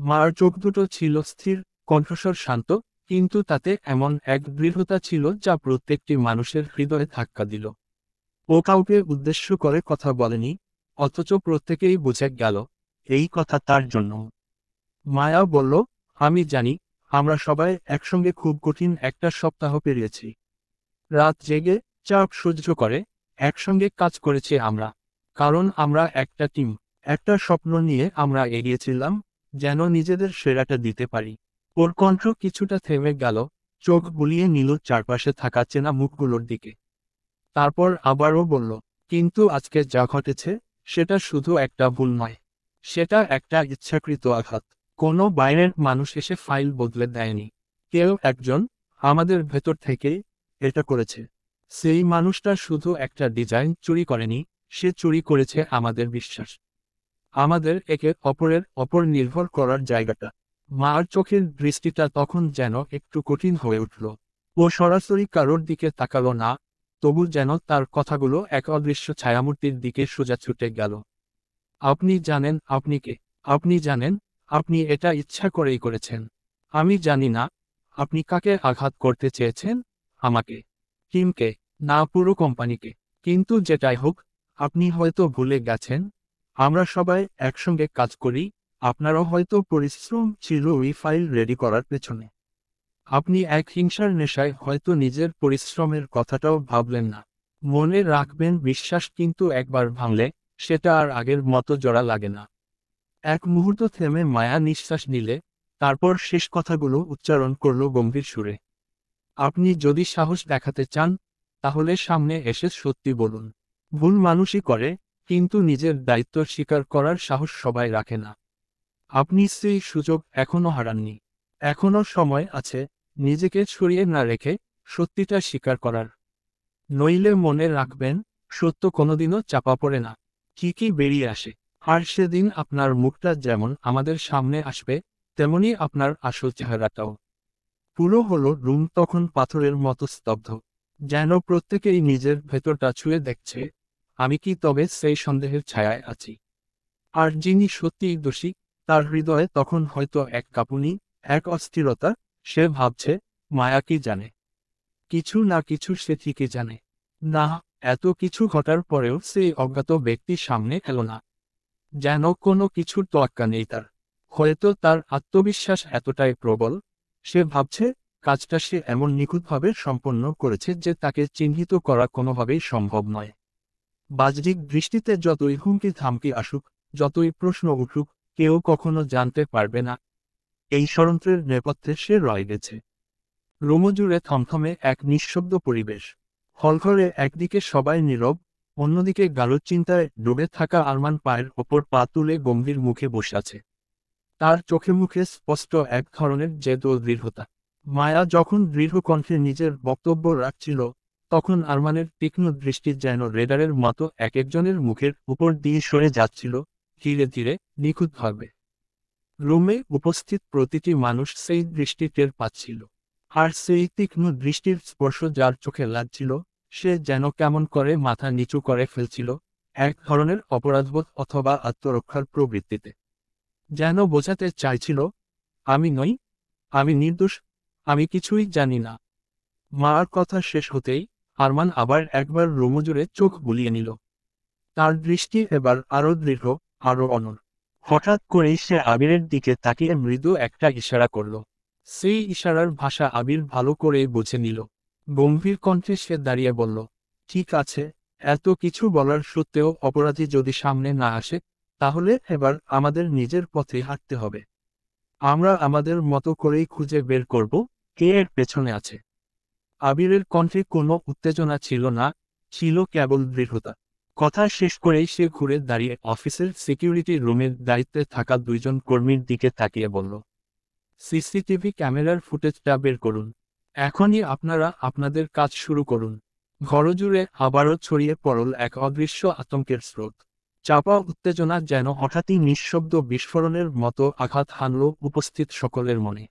মার চোখ দুটো ছিল স্থির, কণ্ঠস্বর শান্ত, কিন্তু তাতে এমন এক দৃঢ়তা ছিল যা প্রত্যেকটি মানুষের হৃদয়ে ধাক্কা দিল। ও কাউকে উদ্দেশ্য করে কথা বলেনি, অথচ প্রত্যেকেই বুঝে গেল এই কথা তার জন্য। মায়া বলল, আমি জানি, আমরা সবাই একসঙ্গে খুব কঠিন একটা সপ্তাহ পেরিয়েছি। রাত জেগে, চাপ সহ্য করে, একসঙ্গে কাজ করেছি আমরা। কারণ আমরা একটা টিম, একটা স্বপ্ন নিয়ে আমরা এগিয়েছিলাম, যেন নিজেদের সেরাটা দিতে পারি। ওর কণ্ঠ কিছুটা থেমে গেল, চোখ বুলিয়ে নিল চারপাশে থাকা চেনা মুখগুলোর দিকে। তারপর আবারও বলল, কিন্তু আজকে যা ঘটেছে, সেটা শুধু একটা ভুল নয়। সেটা একটা ইচ্ছাকৃত আঘাত। কোনো বাইরের মানুষ এসে ফাইল বদলে দেয়নি। কেউ একজন, আমাদের ভেতর থেকেই এটা করেছে। সেই মানুষটা শুধু একটা ডিজাইন চুরি করেনি, সে চুরি করেছে আমাদের বিশ্বাস, আমাদের একে অপরের অপর নির্ভর করার জায়গাটা। মার চোখের দৃষ্টিটা তখন যেন একটু কঠিন হয়ে উঠল। ও সরাসরি কারোর দিকে তাকালো না, তবু যেন তার কথাগুলো এক অদৃশ্য ছায়ামূর্তির দিকে সোজা ছুটে গেল। আপনি জানেন আপনি কে? আপনি জানেন, আপনি এটা ইচ্ছা করেই করেছেন। আমি জানি না আপনি কাকে আঘাত করতে চেয়েছেন, আমাকে, টিমকে, না পুরো কোম্পানিকে। কিন্তু যেটাই হোক, আপনি হয়তো ভুলে গেছেন, আমরা সবাই একসঙ্গে কাজ করি। আপনারও হয়তো পরিশ্রম ছিল ওই ফাইল রেডি করার পেছনে। আপনি এক হিংসার নেশায় হয়তো নিজের পরিশ্রমের কথাটাও ভাবলেন না। মনে রাখবেন, বিশ্বাস কিন্তু একবার ভাঙলে সেটা আর আগের মতো জোড়া লাগে না। এক মুহূর্ত থেমে মায়া নিঃশ্বাস নিলে, তারপর শেষ কথাগুলো উচ্চারণ করল গম্ভীর সুরে। আপনি যদি সাহস দেখাতে চান, তাহলে সামনে এসে সত্যি বলুন। ভুল মানুষই করে, কিন্তু নিজের দায়িত্ব স্বীকার করার সাহস সবাই রাখে না। আপনি সেই সুযোগ এখনো হারাননি। এখনো সময় আছে, নিজেকে ছড়িয়ে না রেখে সত্যিটা স্বীকার করার। নইলে মনে রাখবেন, সত্য কোনোদিনও চাপা পড়ে না, ঠিকই বেরিয়ে আসে। আর সেদিন আপনার মুখটা যেমন আমাদের সামনে আসবে, তেমনি আপনার আসল চেহারাটাও। পুরো হলো রুম তখন পাথরের মতো স্তব্ধ, যেন প্রত্যেকেই নিজের ভেতরটা ছুঁয়ে দেখছে, আমি কি তবে সেই সন্দেহের ছায়ায় আছি? আর যিনি সত্যিই দোষী, তার হৃদয়ে তখন হয়তো এক কাঁপুনি, এক অস্থিরতা। সে ভাবছে, মায়া কি জানে? কিছু না কিছু সে ঠিকই জানে। না, এত কিছু ঘটার পরেও সেই অজ্ঞাত ব্যক্তি সামনে এলো না, যেন কোনো কিছুর তোয়াক্কা নেই তার। হয়তো তার আত্মবিশ্বাস এতটাই প্রবল, সে ভাবছে কাজটা সে এমন নিখুঁতভাবে সম্পন্ন করেছে যে তাকে চিহ্নিত করা কোনোভাবেই সম্ভব নয়। বাহ্যিক দৃষ্টিতে যতই হুমকি ধামকি আসুক, যতই প্রশ্ন উঠুক, কেউ কখনো জানতে পারবে না এই ষড়যন্ত্রের নেপথ্যে সে রয়ে গেছে। রোম জুড়ে থমথমে এক নিঃশব্দ পরিবেশ। হলঘরে একদিকে সবাই নীরব, অন্যদিকে গাঢ় চিন্তায় ডুবে থাকা আরমান পায়ের ওপর পা তুলে গম্ভীর মুখে বসে আছে। তার চোখে মুখে স্পষ্ট এক ধরনের জেদ ও দৃঢ়তা। মায়া যখন দৃঢ় কণ্ঠে নিজের বক্তব্য রাখছিল, তখন আরমানের তীক্ষ্ণ দৃষ্টি যেন রেডারের মতো এক একজনের মুখের উপর দিয়ে সরে যাচ্ছিল, ধীরে ধীরে, নিখুঁতভাবে। রুমে উপস্থিত প্রতিটি মানুষ সেই দৃষ্টি টের পাচ্ছিল। আর সেই তীক্ষ্ণ দৃষ্টির স্পর্শ যার চোখে লাগছিল, সে যেন কেমন করে মাথা নিচু করে ফেলছিল, এক ধরনের অপরাধবোধ অথবা আত্মরক্ষার প্রবৃত্তিতে। যেন বোঝাতে চাইছিল, আমি নই, আমি নির্দোষ, আমি কিছুই জানি না। মার কথা শেষ হতেই আরমান আবার একবার রোমজুড়ে চোখ বুলিয়ে নিল। তার দৃষ্টি এবার আরো দৃঢ়, আরো অনড়। হঠাৎ করেই সে আবিরের দিকে তাকিয়ে মৃদু একটা ইশারা করল। সেই ইশারার ভাষা আবির ভালো করেই বুঝে নিল। গম্ভীর কণ্ঠে সে দাঁড়িয়ে বলল, ঠিক আছে, এত কিছু বলার সত্ত্বেও অপরাধী যদি সামনে না আসে, তাহলে এবার আমাদের নিজের পথে হাঁটতে হবে। আমরা আমাদের মতো করেই খুঁজে বের করব কে এর পেছনে আছে। আবিরের কণ্ঠে কোনো উত্তেজনা ছিল না, ছিল কেবল দৃঢ়তা। কথা শেষ করেই সে ঘুরে দাঁড়িয়ে অফিসের সিকিউরিটি রুমের দায়িত্বে থাকা দুইজন কর্মীর দিকে তাকিয়ে বলল, সিসিটিভি ক্যামেরার ফুটেজটা বের করুন। এখনই আপনারা আপনাদের কাজ শুরু করুন। ঘরজুড়ে আবারও ছড়িয়ে পড়ল এক অদৃশ্য আতঙ্কের স্রোত। চাপা উত্তেজনা যেন হঠাৎই নিঃশব্দ বিস্ফোরণের মতো আঘাত হানল উপস্থিত সকলের মনে।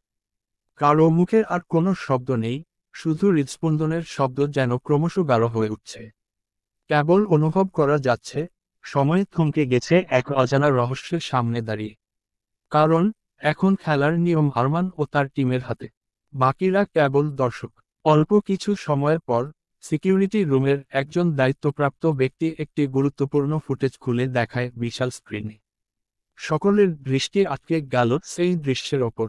কারো মুখে আর কোনো শব্দ নেই, শুধু হৃদস্পন্দনের শব্দ যেন ক্রমশ গাঢ় হয়ে উঠছে। কেবল অনুভব করা যাচ্ছে, সময় থমকে গেছে এক অজানা রহস্যের সামনে দাঁড়িয়ে। কারণ এখন খেলার নিয়ম আরমান ও তার টিমের হাতে, বাকিরা কেবল দর্শক। অল্প কিছু সময়ের পর সিকিউরিটি রুমের একজন দায়িত্বপ্রাপ্ত ব্যক্তি একটি গুরুত্বপূর্ণ ফুটেজ খুলে দেখায় বিশাল স্ক্রিনে। সকলের দৃষ্টি আটকে গেল সেই দৃশ্যের ওপর।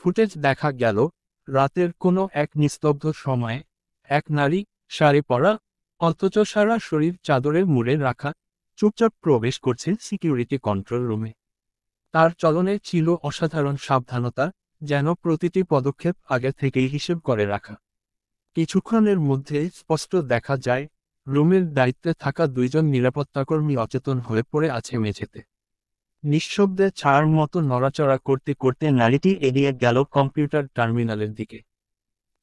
ফুটেজ দেখা গেল রাতের কোনো এক নিস্তব্ধ সময়ে এক নারী, শাড়ি পরা, অথচ সারা শরীর চাদরে মুড়ে রাখা, চুপচাপ প্রবেশ করছে সিকিউরিটি কন্ট্রোল রুমে। তার চলনে ছিল অসাধারণ সাবধানতা, যেন প্রতিটি পদক্ষেপ আগে থেকেই হিসেব করে রাখা। কিছুক্ষণের মধ্যে স্পষ্ট দেখা যায় রুমের দায়িত্বে থাকা দুইজন নিরাপত্তাকর্মী অচেতন হয়ে পড়ে আছে মেঝেতে। নিঃশব্দে ছায়ার মতো নড়াচড়া করতে করতে নারীটি এগিয়ে গেল কম্পিউটার টার্মিনালের দিকে।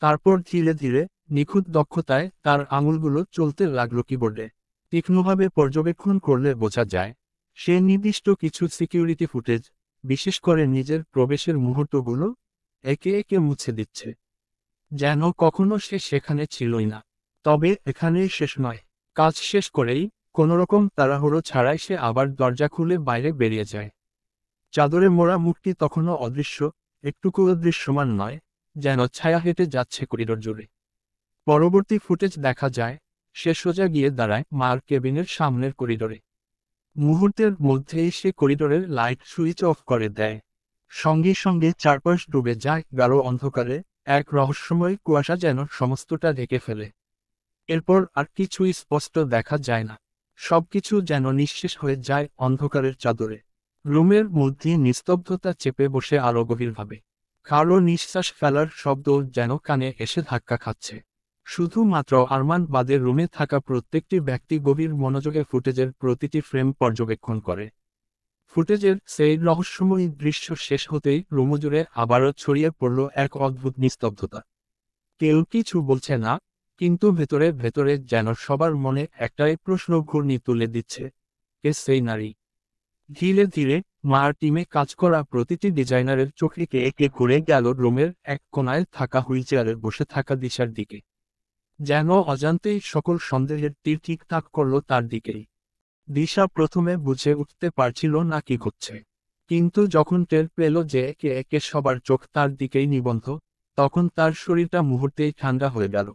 তারপর ধীরে ধীরে নিখুঁত দক্ষতায় তার আঙুলগুলো চলতে লাগলো কিবোর্ডে। তীক্ষ্ণভাবে পর্যবেক্ষণ করলে বোঝা যায় সে নির্দিষ্ট কিছু সিকিউরিটি ফুটেজ, বিশেষ করে নিজের প্রবেশের মুহূর্তগুলো, একে একে মুছে দিচ্ছে, যেন কখনো সে সেখানে ছিলই না। তবে এখানেই শেষ নয়। কাজ শেষ করেই কোনোরকম তাড়াহুড়ো ছাড়াই সে আবার দরজা খুলে বাইরে বেরিয়ে যায়। চাদরে মোড়া মুখটি তখনও অদৃশ্য, একটুকুও দৃশ্যমান নয়, যেন ছায়া হেঁটে যাচ্ছে করিডোর জুড়ে। পরবর্তী ফুটেজ দেখা যায় সে সোজা গিয়ে দাঁড়ায় মার কেবিনের সামনের করিডোরে। মুহূর্তের মধ্যেই সে করিডোরের লাইট সুইচ অফ করে দেয়। সঙ্গে সঙ্গে চারপাশ ডুবে যায় গাঢ় অন্ধকারে, এক রহস্যময় কুয়াশা যেন সমস্তটা ঢেকে ফেলে। এরপর আর কিছুই স্পষ্ট দেখা যায় না, সবকিছু যেন নিঃশেষ হয়ে যায় অন্ধকারের চাদরে। রুমের মধ্যে নিস্তব্ধতা চেপে বসে আরো গভীরভাবে। কারো নিঃশ্বাস ফেলার শব্দ যেন কানে এসে ধাক্কা খাচ্ছে। শুধুমাত্র আরমান বাদে রুমে থাকা প্রত্যেকটি ব্যক্তি গভীর মনোযোগে ফুটেজের প্রতিটি ফ্রেম পর্যবেক্ষণ করে। ফুটেজের সেই রহস্যময়ী দৃশ্য শেষ হতেই রুম জুড়ে আবারও ছড়িয়ে পড়ল এক অদ্ভুত নিস্তব্ধতা। কেউ কিছু বলছে না, কিন্তু ভেতরে ভেতরে যেন সবার মনে একটাই প্রশ্ন ঘূর্ণি তুলে দিচ্ছে, কে সেই নারী? ধীরে ধীরে মার টিমে কাজ করা প্রতিটি ডিজাইনারের চোখ একে একে ঘুরে গেল রুমের এক কোনায় থাকা হুইলচেয়ারে বসে থাকা দিশার দিকে। যেন অজান্তেই সকল সন্দেহের তীর ঠিকঠাক করল তার দিকেই। দিশা প্রথমে বুঝে উঠতে পারছিল না কি ঘটছে, কিন্তু যখন টের পেল যে একে একে সবার চোখ তার দিকেই নিবদ্ধ, তখন তার শরীরটা মুহূর্তেই ঠান্ডা হয়ে গেল।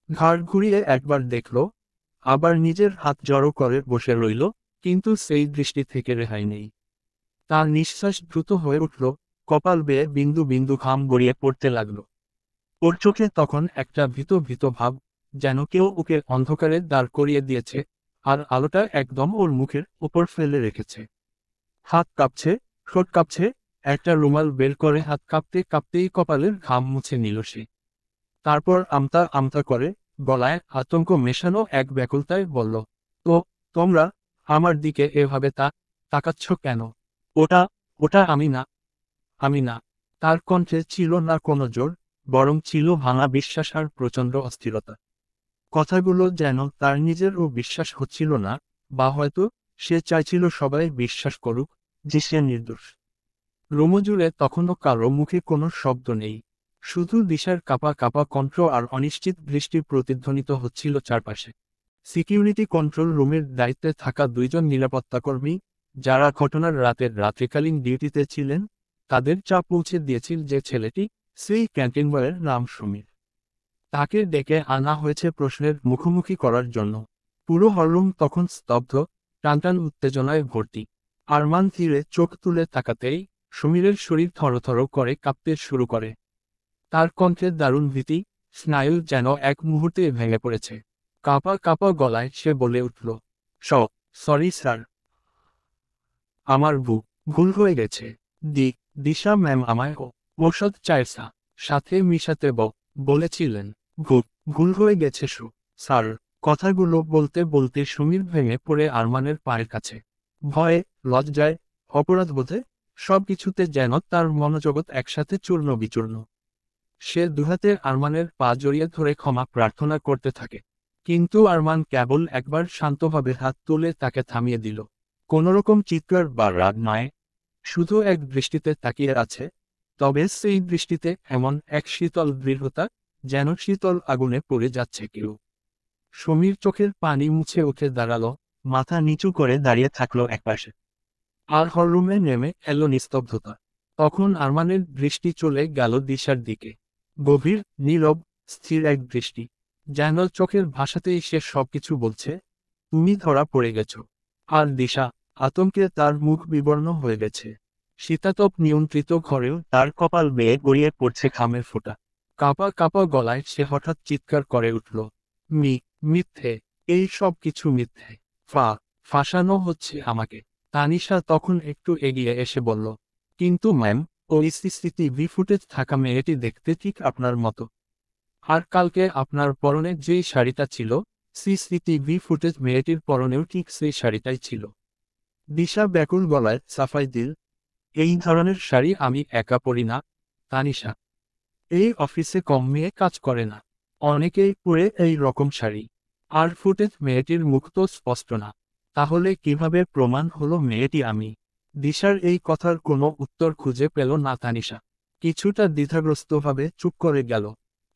ঘাড় ঘুরিয়ে একবার দেখল, আবার নিজের হাত জড়ো করে বসে রইল, কিন্তু সেই দৃষ্টি থেকে রেহাই নেই। তার নিঃশ্বাস দ্রুত হয়ে উঠল, কপাল বেয়ে বিন্দু বিন্দু ঘাম গড়িয়ে পড়তে লাগল। ওর চোখে তখন একটা ভীত ভীত ভাব, যেন কেউ ওকে অন্ধকারে দাঁড় করিয়ে দিয়েছে, আর আলোটা একদম ওর মুখের ওপর ফেলে রেখেছে। হাত কাঁপছে, ঠোঁট কাঁপছে, একটা রুমাল বের করে হাত কাঁপতে কাঁপতেই কপালের ঘাম মুছে নিল সে। তারপর আমতা আমতা করে, গলায় আতঙ্ক মেশানো এক ব্যাকুলতায় বলল, তো তোমরা আমার দিকে এভাবে তাকাচ্ছ কেন? ওটা ওটা আমি না, আমি না। তার কণ্ঠে ছিল না কোনো জোর, বরং ছিল ভাঙা বিশ্বাস আর প্রচণ্ড অস্থিরতা। কথাগুলো যেন তার নিজেরও বিশ্বাস হচ্ছিল না, বা হয়তো সে চাইছিল সবাই বিশ্বাস করুক যে সে নির্দোষ। রুম জুড়ে তখনও কারো মুখে কোনো শব্দ নেই, শুধু দিশার কাঁপা কাঁপা কণ্ঠ আর অনিশ্চিত দৃষ্টি প্রতিধ্বনিত হচ্ছিল চারপাশে। সিকিউরিটি কন্ট্রোল রুমের দায়িত্বে থাকা দুইজন নিরাপত্তাকর্মী, যারা ঘটনার রাতের রাত্রিকালীন ডিউটিতে ছিলেন, তাদের চাপ পৌঁছে দিয়েছিল যে ছেলেটি, সেই ক্যান্টিন বয়ের নাম সমীর। তাকে ডেকে আনা হয়েছে প্রশ্নের মুখোমুখি করার জন্য। পুরো হলরুম তখন স্তব্ধ, টানটান উত্তেজনায় ভর্তি। আরমান ধীরে চোখ তুলে তাকাতেই সমীরের শরীর থরথর করে কাঁপতে শুরু করে। তার কণ্ঠে দারুণ ভীতি, স্নায়ু যেন এক মুহূর্তে ভেঙে পড়েছে। কাঁপা কাঁপা গলায় সে বলে উঠল, সরি স্যার, আমার ভুল হয়ে গেছে। দিশা ম্যাম আমায় ঔষধ চায়ের সাথে মিশাতে বলেছিলেন। ভুল হয়ে গেছে স্যার। কথাগুলো বলতে বলতে সমীর ভেঙে পড়ে আরমানের পায়ের কাছে। ভয়ে, লজ্জায়, অপরাধবোধে, সবকিছুতে যেন তার মনোজগৎ একসাথে চূর্ণ বিচূর্ণ। সে দুহাতে আরমানের পা জড়িয়ে ধরে ক্ষমা প্রার্থনা করতে থাকে, কিন্তু আরমান কেবল একবার শান্তভাবে হাত তুলে তাকে থামিয়ে দিল। কোনোরকম চিৎকার বা রাগ নয়, শুধু এক দৃষ্টিতে তাকিয়ে আছে, তবে সেই দৃষ্টিতে এমন এক শীতল দৃঢ়তা, যেন শীতল আগুনে পড়ে যাচ্ছে কেউ। সমীর চোখের পানি মুছে উঠে দাঁড়ালো, মাথা নিচু করে দাঁড়িয়ে থাকলো একপাশে। আর হলরুমে নেমে এলো নিস্তব্ধতা। তখন আরমানের দৃষ্টি চলে গেল দিশার দিকে। গভীর, নীরব, স্থির এক দৃষ্টি। যেন চোখের ভাষাতেই সে সবকিছু বলছে, তুমি ধরা পড়ে গেছ। আর দিশা, আতঙ্কে তার মুখ বিবর্ণ হয়ে গেছে। শীতাতপ নিয়ন্ত্রিত ঘরেও তার কপাল বেয়ে গড়িয়ে পড়ছে ঘামের ফোঁটা। কাঁপা কাঁপা গলায় সে হঠাৎ চিৎকার করে উঠল, মিথ্যে, এই সব কিছু মিথ্যে। ফাঁসানো হচ্ছে আমাকে। তানিশা তখন একটু এগিয়ে এসে বলল, কিন্তু ম্যাম, ওই সিসিটিভি ফুটেজ থাকা মেয়েটি দেখতে ঠিক আপনার মতো। আর কালকে আপনার পরনে যেই শাড়িটা ছিল, সিসিটিভি ফুটেজ মেয়েটির পরনেও ঠিক সেই শাড়িটাই ছিল। দিশা ব্যাকুল গলায় সাফাই দিল, এই ধরনের শাড়ি আমি একা পরি না, তানিশা। এই অফিসে কম মেয়ে কাজ করে না, অনেকেই পরে এই রকম শাড়ি। আর ফুটেজ মেয়েটির মুখ তো স্পষ্ট না, তাহলে কিভাবে প্রমাণ হলো মেয়েটি আমি? দিশার এই কথার কোনো উত্তর খুঁজে পেল না তানিশা। কিছুটা দ্বিধাগ্রস্তভাবে চুপ করে গেল।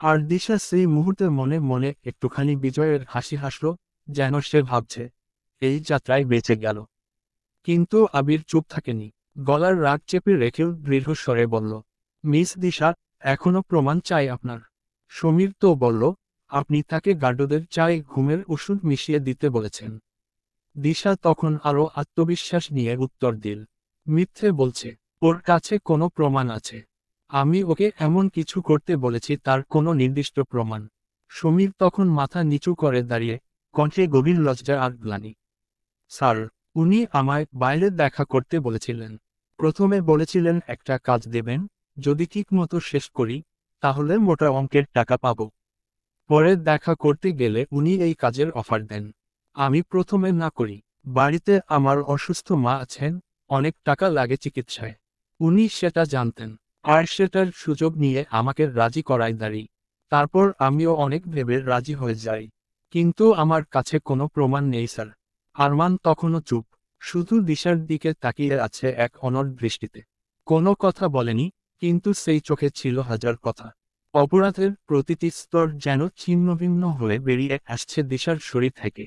আর দিশা সেই মুহূর্তে মনে মনে একটুখানি বিজয়ের হাসি হাসল, যেন সে ভাবছে, এই যাত্রায় বেঁচে গেল। কিন্তু আবির চুপ থাকেনি। গলার রাগ চেপে রেখেও দৃঢ় স্বরে বলল, মিস দিশা, এখনো প্রমাণ চাই আপনার? সমীর তো বলল, আপনি তাকে গার্ডদের চায়ে ঘুমের ওষুধ মিশিয়ে দিতে বলেছেন। দিশা তখন আরও আত্মবিশ্বাস নিয়ে উত্তর দিল, মিথ্যে বলছে। ওর কাছে কোনো প্রমাণ আছে? আমি ওকে এমন কিছু করতে বলেছি তার কোনো নির্দিষ্ট প্রমাণ? সমীর তখন মাথা নিচু করে দাঁড়িয়ে, কণ্ঠে গভীর লজ্জা আর গ্লানি। স্যার, উনি আমায় বাইরে দেখা করতে বলেছিলেন। প্রথমে বলেছিলেন একটা কাজ দেবেন, যদি ঠিকমতো শেষ করি তাহলে মোটা অঙ্কের টাকা পাব। পরে দেখা করতে গেলে উনি এই কাজের অফার দেন। আমি প্রথমে না করি। বাড়িতে আমার অসুস্থ মা আছেন, অনেক টাকা লাগে চিকিৎসায়। উনি সেটা জানতেন, আর সেটার সুযোগ নিয়ে আমাকে রাজি করায় দাঁড়ি। তারপর আমিও অনেক ভেবে রাজি হয়ে যাই। কিন্তু আমার কাছে কোনো প্রমাণ নেই স্যার। আরমান তখনও চুপ, শুধু দিশার দিকে তাকিয়ে আছে এক অনড় দৃষ্টিতে। কোনো কথা বলেনি, কিন্তু সেই চোখে ছিল হাজার কথা। অপরাধের প্রতিটি স্তর যেন ছিন্নভিন্ন হয়ে বেরিয়ে আসছে দিশার শরীর থেকে।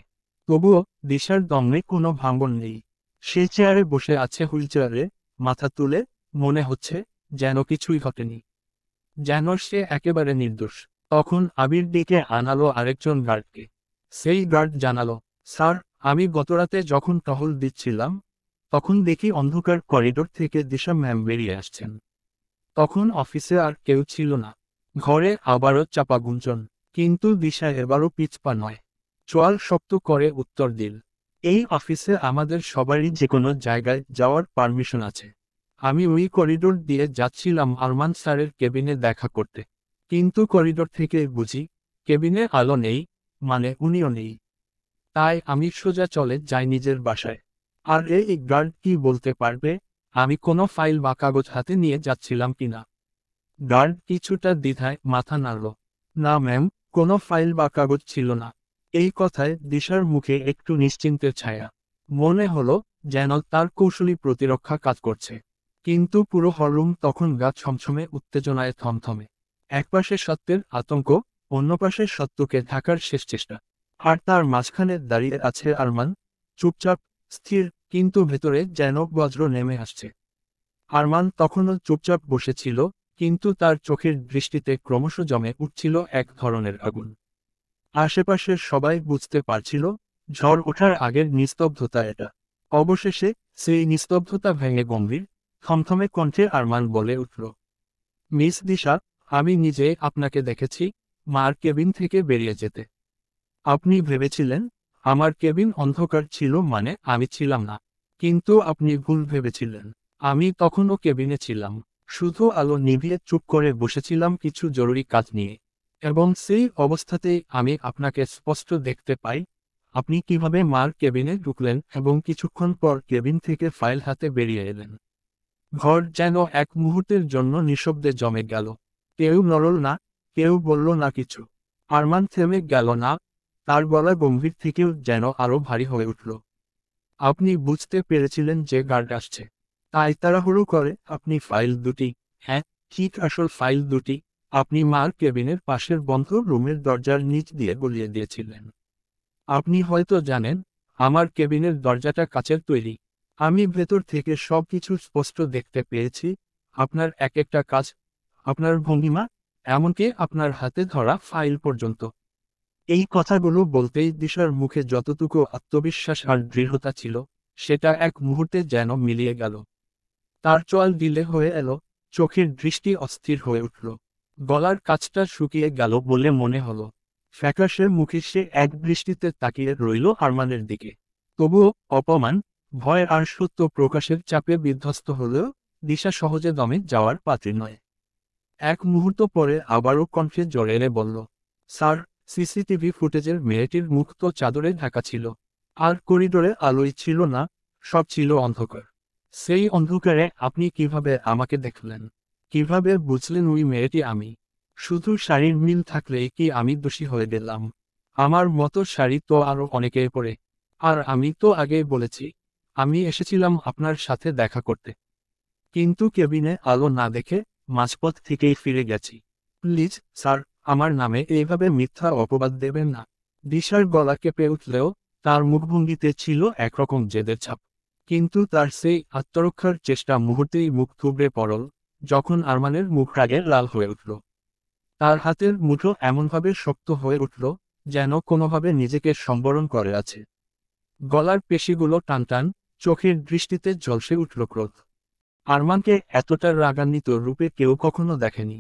তবুও দিশার দমে কোনো ভাঙন নেই। সে চেয়ারে বসে আছে হুইলচেয়ারে, মাথা তুলে, মনে হচ্ছে যেন কিছুই ঘটেনি, যেন সে একেবারে নির্দোষ। তখন আবির ডেকে আনালো আরেকজন গার্ডকে। সেই গার্ড জানালো, স্যার, আমি গতরাতে যখন টহল দিচ্ছিলাম, তখন দেখি অন্ধকার করিডোর থেকে দিশা ম্যাম বেরিয়ে আসছেন। তখন অফিসে আর কেউ ছিল না। ঘরে আবারও চাপা গুঞ্জন, কিন্তু দিশা এবারও পিছপা নয়। চোয়াল শক্ত করে উত্তর দিল, এই অফিসে আমাদের সবারই যে কোনো জায়গায় যাওয়ার পারমিশন আছে। আমি ওই করিডোর দিয়ে যাচ্ছিলাম আরমান স্যারের কেবিনে দেখা করতে। কিন্তু করিডোর থেকে বুঝি কেবিনে আলো নেই, মানে উনিও নেই। তাই আমি সোজা চলে যাই নিজের বাসায়। আর এই গার্ড কি বলতে পারবে আমি কোনো ফাইল বা কাগজ হাতে নিয়ে যাচ্ছিলাম কিনা? গার্ড কিছুটা দ্বিধায় মাথা নাড়ল, না ম্যাম, কোনো ফাইল বা কাগজ ছিল না। এই কথায় দিশার মুখে একটু নিশ্চিন্তের ছায়া। মনে হলো যেন তার কৌশলী প্রতিরক্ষা কাজ করছে। কিন্তু পুরো হলরুম তখন গা ছমছমে উত্তেজনায় থমথমে। একপাশে সত্যের আতঙ্ক, অন্য পাশে সত্যকে ঢাকার শেষ চেষ্টা। আর তার মাঝখানে দাঁড়িয়ে আছে আরমান, চুপচাপ, স্থির, কিন্তু ভেতরে যেন বজ্র নেমে আসছে। আরমান তখনও চুপচাপ বসেছিল, কিন্তু তার চোখের দৃষ্টিতে ক্রমশ জমে উঠছিল এক ধরনের আগুন। আশেপাশের সবাই বুঝতে পারছিল, ঝড় ওঠার আগের নিস্তব্ধতা এটা। অবশেষে সেই নিস্তব্ধতা ভেঙে গম্ভীর, থমথমে কণ্ঠে আরমান বলে উঠল, মিস দিশা, আমি নিজে আপনাকে দেখেছি, মার কেবিন থেকে বেরিয়ে যেতে। আপনি ভেবেছিলেন আমার কেবিন অন্ধকার ছিল মানে আমি ছিলাম না। কিন্তু আপনি ভুল ভেবেছিলেন। আমি তখনও কেবিনে ছিলাম, শুধু আলো নিভিয়ে চুপ করে বসেছিলাম কিছু জরুরি কাজ নিয়ে। এবং সেই অবস্থাতেই আমি আপনাকে স্পষ্ট দেখতে পাই, আপনি কিভাবে মার কেবিনে ঢুকলেন এবং কিছুক্ষণ পর কেবিন থেকে ফাইল হাতে বেরিয়ে এলেন। ঘর যেন এক মুহূর্তের জন্য নিঃশব্দে জমে গেল। কেউ নড়ল না, কেউ বলল না কিছু। আরমান থেমে গেল না, তার গলা গম্ভীর থেকেও যেন আরো ভারী হয়ে উঠল। আপনি বুঝতে পেরেছিলেন যে গার্ড আসছে, তাই তাড়াহুড়ো করে আপনি ফাইল দুটি, হ্যাঁ ঠিক আসল ফাইল দুটি, আপনি মার কেবিনের পাশের বন্ধ রুমের দরজার নিচ দিয়ে গলিয়ে দিয়েছিলেন। আপনি হয়তো জানেন, আমার কেবিনের দরজাটা কাচের তৈরি। আমি ভেতর থেকে সব কিছু স্পষ্ট দেখতে পেয়েছি, আপনার এক একটা কাজ, আপনার ভঙ্গিমা, এমনকি আপনার হাতে ধরা ফাইল পর্যন্ত। এই কথাগুলো বলতেই দিশার মুখে যতটুকু আত্মবিশ্বাস আর দৃঢ়তা ছিল, সেটা এক মুহূর্তে যেন মিলিয়ে গেল। তার চোয়াল ঢিলে হয়ে এলো, চোখের দৃষ্টি অস্থির হয়ে উঠল, গলার কাছটা শুকিয়ে গেল বলে মনে হলো। ফ্যাকাশে মুখে সে এক দৃষ্টিতে তাকিয়ে রইল আরমানের দিকে। তবুও অপমান, ভয় আর সত্য প্রকাশের চাপে বিধ্বস্ত হলেও দিশা সহজে দমে যাওয়ার পাত্রী নয়। এক মুহূর্ত পরে আবারও কণ্ঠে জ্বরে এলে বলল, স্যার, সিসিটিভি ফুটেজের মেয়েটির মুখ তো চাদরে ঢাকা ছিল, আর করিডোরে আলোই ছিল না, সব ছিল অন্ধকার। সেই অন্ধকারে আপনি কিভাবে আমাকে দেখলেন? কিভাবে বুঝলেন ওই মেয়েটি আমি? শুধু শাড়ির মিল থাকলেই কি আমি দোষী হয়ে গেলাম? আমার মতো শাড়ি তো আরো অনেকে পরে। আর আমি তো আগেই বলেছি, আমি এসেছিলাম আপনার সাথে দেখা করতে, কিন্তু কেবিনে আলো না দেখে মাঝপথ থেকেই ফিরে গেছি। প্লিজ স্যার, আমার নামে এইভাবে মিথ্যা অপবাদ দেবেন না। দিশার গলা কেঁপে উঠলেও তার মুখভঙ্গিতে ছিল একরকম জেদের ছাপ। কিন্তু তার সেই আত্মরক্ষার চেষ্টা মুহূর্তেই মুখ থুবড়ে পড়ল, যখন আরমানের মুখ রাগে লাল হয়ে উঠল। তার হাতের মুঠো এমনভাবে শক্ত হয়ে উঠল, যেন কোনোভাবে নিজেকে সম্বরণ করে আছে। গলার পেশিগুলো টানটান, চোখের দৃষ্টিতে ঝলসে উঠল ক্রোধ। আরমানকে এতটা রাগান্বিত রূপে কেউ কখনো দেখেনি।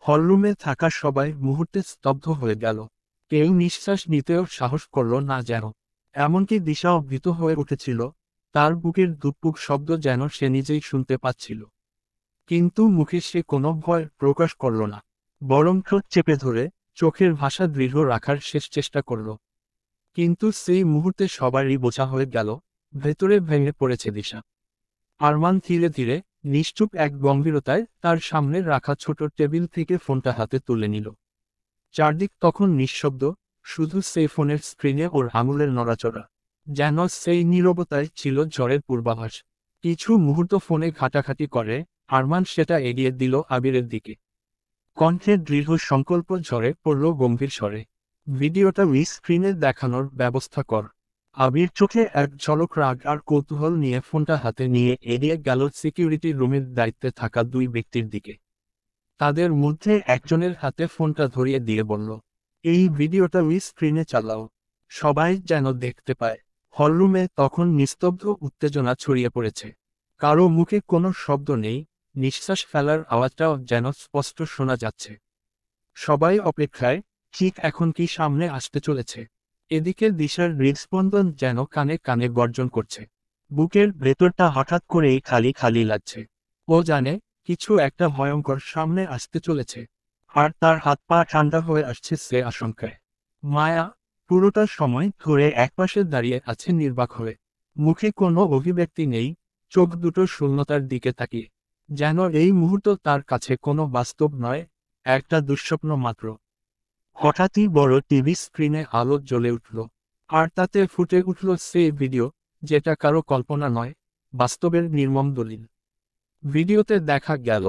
হলরুমে থাকা সবাই মুহূর্তে স্তব্ধ হয়ে গেল। কেউ নিঃশ্বাস নিতেও সাহস করল না যেন। এমনকি দিশাও ভীত হয়ে উঠেছিল, তার বুকের দুপুক শব্দ যেন সে নিজেই শুনতে পাচ্ছিল। কিন্তু মুখে সে কোনো ভয় প্রকাশ করল না, বরং ঠোঁট চেপে ধরে চোখের ভাষা দৃঢ় রাখার শেষ চেষ্টা করল। কিন্তু সেই মুহূর্তে সবারই বোঝা হয়ে গেল, ভেতরে ভেঙে পড়েছে দিশা। আরমান ধীরে ধীরে, নিশ্চুপ এক গম্ভীরতায় তার সামনে রাখা ছোট টেবিল থেকে ফোনটা হাতে তুলে নিল। চারদিক তখন নিঃশব্দ, শুধু সেই ফোনের স্ক্রিনে ওর আঙুলের নড়াচড়া। যেন সেই নীরবতায় ছিল ঝড়ের পূর্বাভাস। কিছু মুহূর্ত ফোনে ঘাটাঘাটি করে আরমান সেটা এগিয়ে দিল আবিরের দিকে। কণ্ঠে দৃঢ় সংকল্প ঝরে পড়ল গম্ভীর স্বরে, ভিডিওটা স্ক্রিনে দেখানোর ব্যবস্থা কর। আবির চোখে এক ঝলক রাগ আর কৌতূহল নিয়ে ফোনটা হাতে নিয়ে এগিয়ে গেল সিকিউরিটি রুমের দায়িত্বে থাকা দুই ব্যক্তির দিকে। তাদের মধ্যে একজনের হাতে ফোনটা ধরিয়ে দিয়ে বলল, এই ভিডিওটা স্ক্রিনে চালাও, সবাই যেন দেখতে পায়। হলরুমে তখন নিস্তব্ধ উত্তেজনা ছড়িয়ে পড়েছে। কারো মুখে কোনো শব্দ নেই, নিঃশ্বাস ফেলার আওয়াজটাও যেন স্পষ্ট শোনা যাচ্ছে। সবাই অপেক্ষায়, ঠিক এখন কি সামনে আসতে চলেছে। এদিকে দিশার হৃদস্পন্দন যেন কানে কানে গর্জন করছে। বুকের ভেতরটা হঠাৎ করেই খালি খালি লাগছে। ও জানে, কিছু একটা ভয়ঙ্কর সামনে আসতে চলেছে। আর তার হাত পা ঠান্ডা হয়ে আসছে সে আশঙ্কায়। মায়া পুরোটা সময় ধরে একপাশে দাঁড়িয়ে আছে নির্বাক হয়ে। মুখে কোনো অভিব্যক্তি নেই, চোখ দুটো শূন্যতার দিকে তাকিয়ে। যেন এই মুহূর্ত তার কাছে কোনো বাস্তব নয়, একটা দুঃস্বপ্ন মাত্র। হঠাৎই বড় টিভি স্ক্রিনে আলো জ্বলে উঠল। আর তাতে ফুটে উঠল সেই ভিডিও, যেটা কারো কল্পনা নয়, বাস্তবের নির্মম দলিল। ভিডিওতে দেখা গেল,